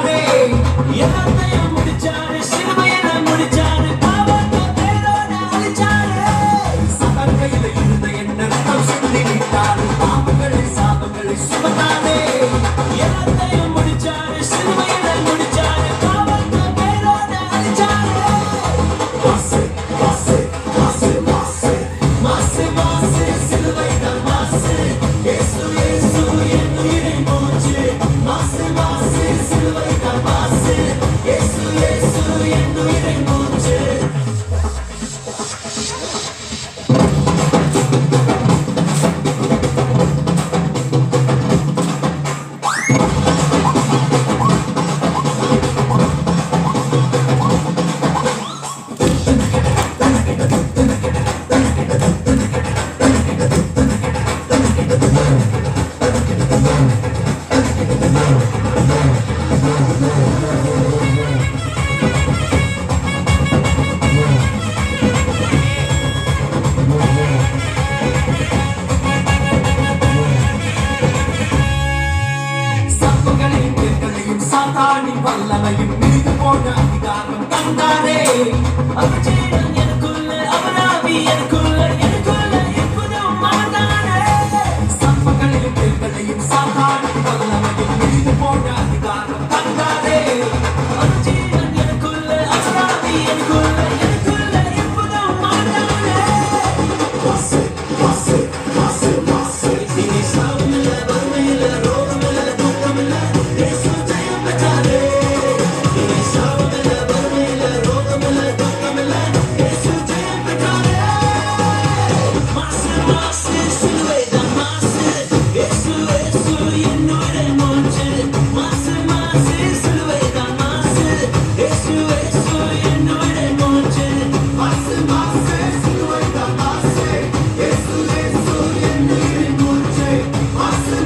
தந்தாரே எல்லாத்தையும் முடிச்சாரு சிறுமையில முடிச்சாரு பாவத்தை பேரோட அழிச்சாரு சதங்கையில இருந்த என்ன ரத்தம் சிந்தி விட்டாரு பாவங்களை சாபங்களை சுமந்தாரே எல்லாத்தையும் முடிச்சாரு சிறுமையில முடிச்சாரு பாவத்தை பேரோட அழிச்சாரு மாசு மாசு மாசு மாசு மாசு மாசு சிலுவைதான் மாசு இயேசு இயேசு என் உயிரை மூச்சு மாசு மாசு சிலுவைதான் மாசு இயேசு இயேசு என் உயிரை மூச்சு சத்துகளையும் எங்களையும் சாத்தானின் வல்லமையும் மிதித்து போன அதிகாரம் தந்தாரே அவர் ஜீவன் எனக்குள்ள அவர் ஆவி எனக்குள்ள